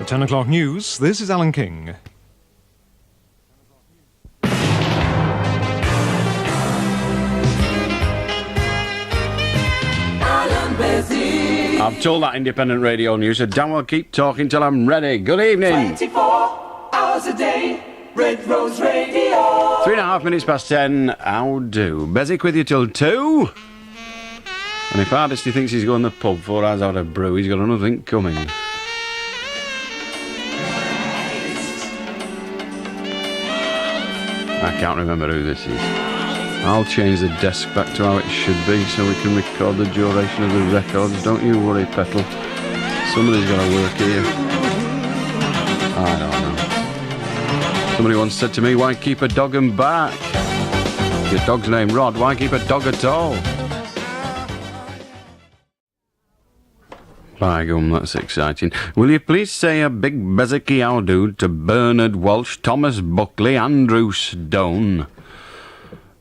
10 o'clock news, this is Alan King. Allan Beswick. I've told that independent radio news, so Dan will keep talking till I'm ready. Good evening. 24 hours a day, Red Rose Radio. 3.5 minutes past 10. How do? Beswick with you till 2. And if Hardesty thinks he's going to the pub 4 hours out of brew, he's got another thing coming. I can't remember who this is. I'll change the desk back to how it should be so we can record the duration of the records. Don't you worry, Petal. Somebody's got to work here. I don't know. Somebody once said to me, why keep a dog and bark? Your dog's name Rod, why keep a dog at all? By gum, that's exciting. Will you please say a big Beswicky how do to Bernard Walsh, Thomas Buckley, Andrew Stone,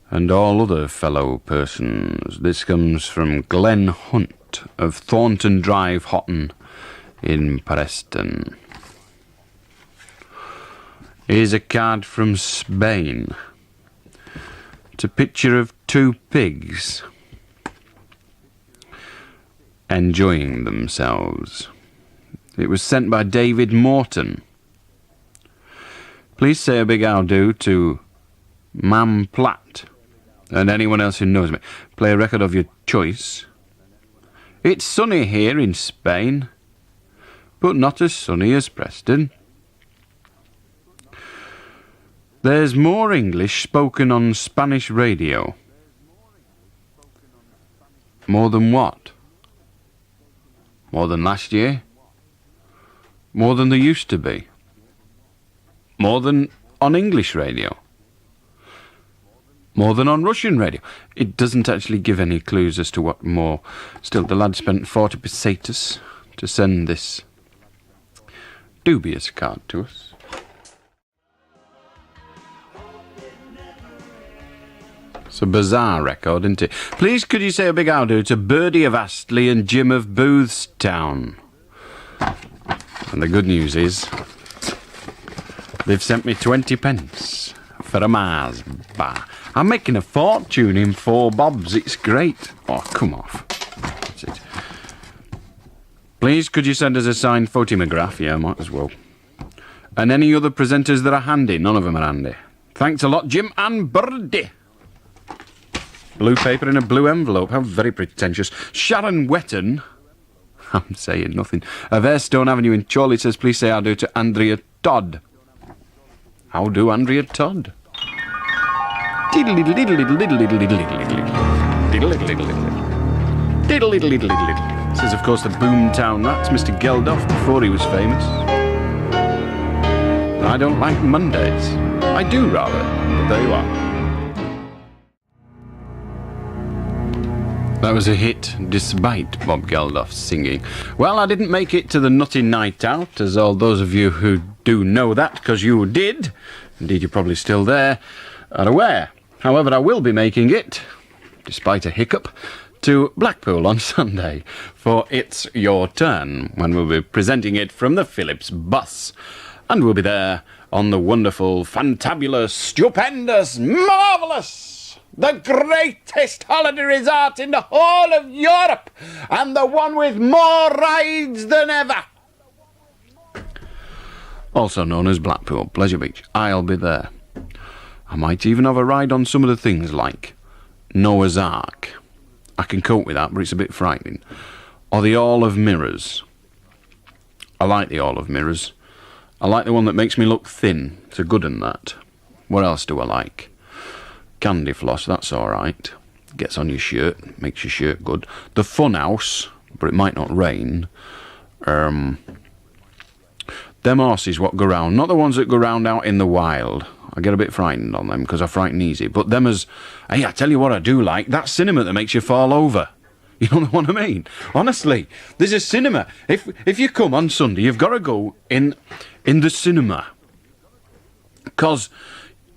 and all other fellow persons. This comes from Glenn Hunt of Thornton Drive, Houghton, in Preston. Here's a card from Spain. It's a picture of 2 pigs enjoying themselves. It was sent by David Morton. Please say a big how do to Mam Platt and anyone else who knows me. Play a record of your choice. It's sunny here in Spain, but not as sunny as Preston. There's more English spoken on Spanish radio. More than what? More than last year? More than there used to be? More than on English radio? More than on Russian radio? It doesn't actually give any clues as to what more. Still, the lad spent 40 pesetas to send this dubious card to us. It's a bizarre record, isn't it? Please could you say a big how do to Birdie of Astley and Jim of Boothstown? And the good news is they've sent me 20 pence for a Mars bar. I'm making a fortune in 4 bobs. It's great. Oh, come off. That's it. Please could you send us a signed photograph? Yeah, might as well. And any other presenters that are handy? None of them are handy. Thanks a lot, Jim and Birdie. Blue paper in a blue envelope. How very pretentious. Sharon Wetton. I'm saying nothing. Of Airstone Avenue in Chorley says, please say how do to Andrea Todd. How do Andrea Todd? This is, of course, the Boomtown Rats, Mr. Geldof, before he was famous. I don't like Mondays. I do, rather. But there you are. That was a hit, despite Bob Geldof's singing. Well, I didn't make it to the Nutty Night Out, as all those of you who do know that, because you did, indeed you're probably still there, are aware. However, I will be making it, despite a hiccup, to Blackpool on Sunday for It's Your Turn, when we'll be presenting it from the Phillips bus. And we'll be there on the wonderful, fantabulous, stupendous, marvellous, the greatest holiday resort in the whole of Europe, and the one with more rides than ever. Also known as Blackpool Pleasure Beach. I'll be there. I might even have a ride on some of the things like Noah's Ark. I can cope with that, but it's a bit frightening. Or the Hall of Mirrors. I like the Hall of Mirrors. I like the one that makes me look thin. It's a good one, that. What else do I like? Candy floss, that's alright. Gets on your shirt, makes your shirt good. The Fun House, but it might not rain. Them horses what go round, not the ones that go round out in the wild. I get a bit frightened on them because I frighten easy. But them as, hey, I tell you what I do like, that cinema that makes you fall over. You know what I mean? Honestly, there's a cinema. If you come on Sunday, you've got to go in the cinema. Because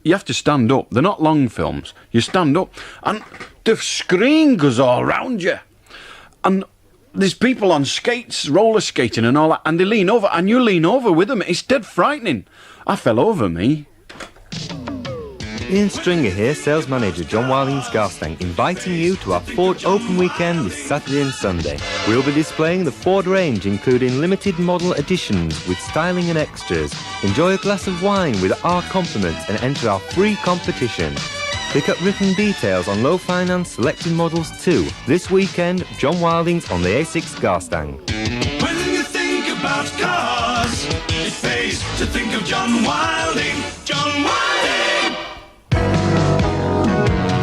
you have to stand up. They're not long films. You stand up and the screen goes all round you. And There's people on skates, roller skating and all that, and they lean over, and you lean over with them. It's dead frightening. I fell over, me. Ian Stringer here, sales manager John Wilding's Garstang, inviting you to our Ford Open Weekend this Saturday and Sunday. We'll be displaying the Ford range, including limited model editions with styling and extras. Enjoy a glass of wine with our compliments and enter our free competition. Pick up written details on low finance selected models too. This weekend, John Wilding's on the A6 Garstang. When you think about cars, it pays to think of John Wilding. John Wilding!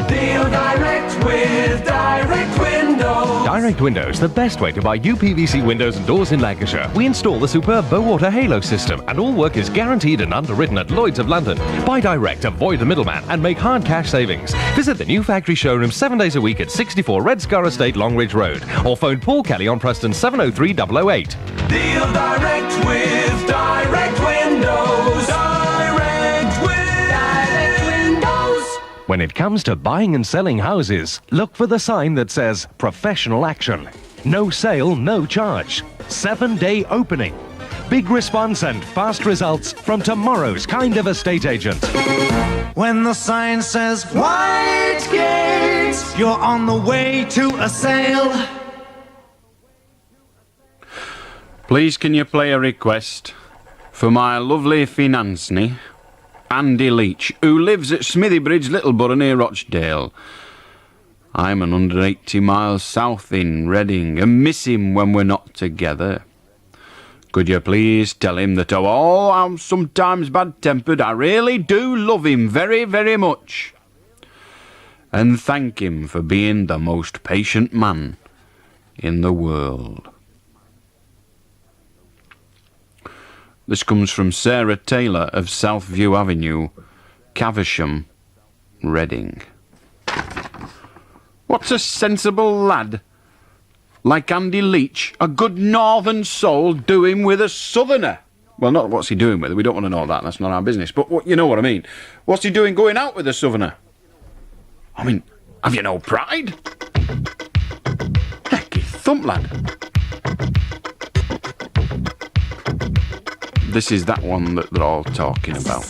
Deal direct with Direct Windows. Direct Windows, the best way to buy UPVC windows and doors in Lancashire. We install the superb Bowater Halo system, and all work is guaranteed and underwritten at Lloyd's of London. Buy direct, avoid the middleman, and make hard cash savings. Visit the new factory showroom 7 days a week at 64 Red Scar Estate, Longridge Road, or phone Paul Kelly on Preston 703 008. Deal direct with Direct Windows. Direct Windows. When it comes to buying and selling houses, look for the sign that says professional action. No sale, no charge. 7-day opening. Big response and fast results from tomorrow's kind of estate agent. When the sign says White Gates, you're on the way to a sale. Please can you play a request for my lovely financey, Andy Leach, who lives at Smithybridge, Littleborough near Rochdale. I'm 180 miles south in Reading and miss him when we're not together. Could you please tell him that although I'm sometimes bad-tempered, I really do love him very, very much. And thank him for being the most patient man in the world. This comes from Sarah Taylor of Southview Avenue, Caversham, Reading. What's a sensible lad like Andy Leach, a good northern soul, doing with a southerner? Well, not what's he doing with it. We don't want to know that. That's not our business. But you know what I mean. What's he doing going out with a southerner? I mean, have you no pride? Hecky thump, lad. This is that one that they're all talking about.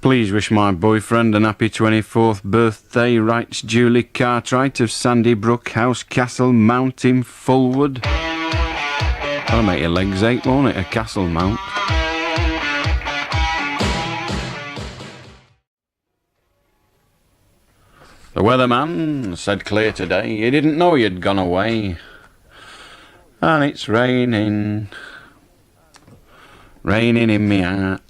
Please wish my boyfriend an happy 24th birthday, writes Julie Cartwright of Sandy Brook House, Castle Mount in Fulwood. That'll make your legs ache, won't it, a castle mount? The weatherman said clear today, he didn't know you'd gone away. And it's raining, raining in me heart.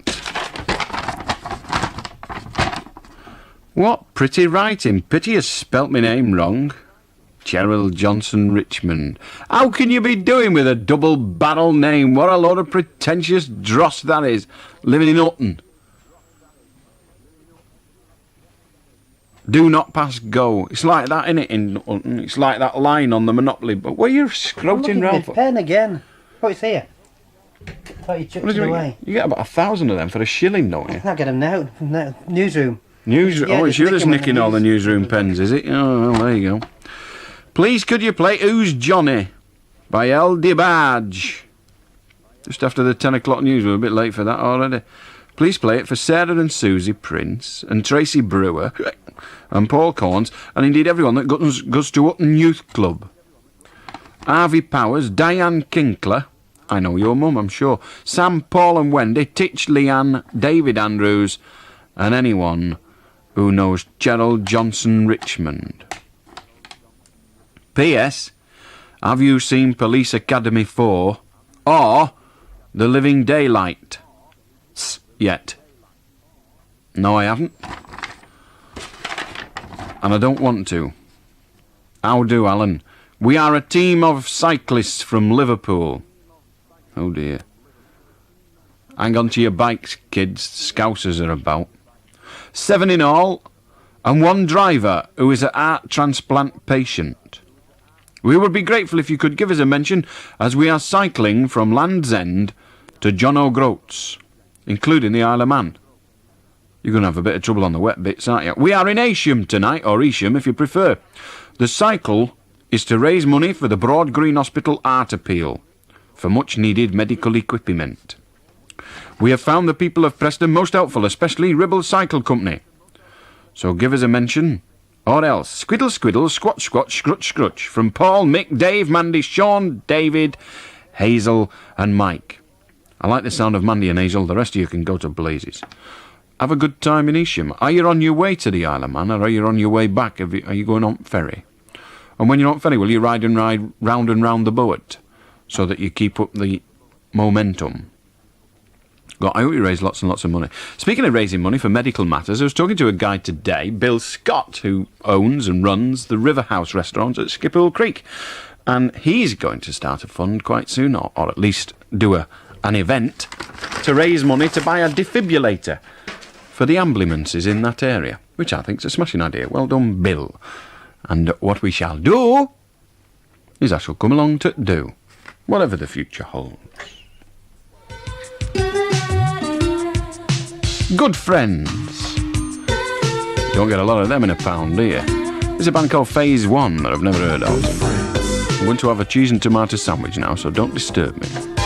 What pretty writing, pity you spelt my name wrong. Gerald Johnson Richmond. How can you be doing with a double barrel name? What a load of pretentious dross that is, living in Hutton. Do not pass go. It's like that, innit, in Hutton? It's like that line on the Monopoly. But where are you scrouting round for? Pen again. Oh, it's here. Thought you chucked it away. You get about 1,000 of them for a shilling, don't you? I'll get them now. No, newsroom. Newsroom. Yeah, it's you that's nicking all the newsroom pens, is it? Oh, well, there you go. Please, could you play Who's Johnny by El DeBarge? Just after the 10 o'clock news. We're a bit late for that already. Please play it for Sarah and Susie Prince and Tracy Brewer and Paul Corns and indeed everyone that goes to Hutton Youth Club. Harvey Powers, Diane Kinkler, I know your mum, I'm sure, Sam, Paul and Wendy, Titch, Leanne, David Andrews and anyone who knows Gerald Johnson Richmond. P.S. Have you seen Police Academy 4 or The Living Daylight yet? No, I haven't. And I don't want to. How do, Alan? We are a team of cyclists from Liverpool. Oh dear. Hang on to your bikes, kids. Scousers are about. 7 in all, and 1 driver who is a heart transplant patient. We would be grateful if you could give us a mention as we are cycling from Land's End to John O'Groats, including the Isle of Man. You're going to have a bit of trouble on the wet bits, aren't you? We are in Ayrsham tonight, or Easham if you prefer. The cycle is to raise money for the Broad Green Hospital Art Appeal for much-needed medical equipment. We have found the people of Preston most helpful, especially Ribble Cycle Company. So give us a mention, or else. Squiddle, squiddle, squat, squat, scrutch, scrutch. From Paul, Mick, Dave, Mandy, Sean, David, Hazel and Mike. I like the sound of Mandy and Hazel. The rest of you can go to blazes. Have a good time in Easham. Are you on your way to the Isle of Man, or are you on your way back? Are you going on ferry? And when you're on ferry, will you ride round and round the boat so that you keep up the momentum? God, I hope you raise lots and lots of money. Speaking of raising money for medical matters, I was talking to a guy today, Bill Scott, who owns and runs the River House restaurant at Skippool Creek. And he's going to start a fund quite soon, or at least do an event to raise money to buy a defibrillator for the ambulances in that area, which I think is a smashing idea. Well done, Bill. And what we shall do is I shall come along to do whatever the future holds. Good friends. You don't get a lot of them in a pound, do you? There's a band called Phase 1 that I've never heard of. I'm going to have a cheese and tomato sandwich now, so don't disturb me.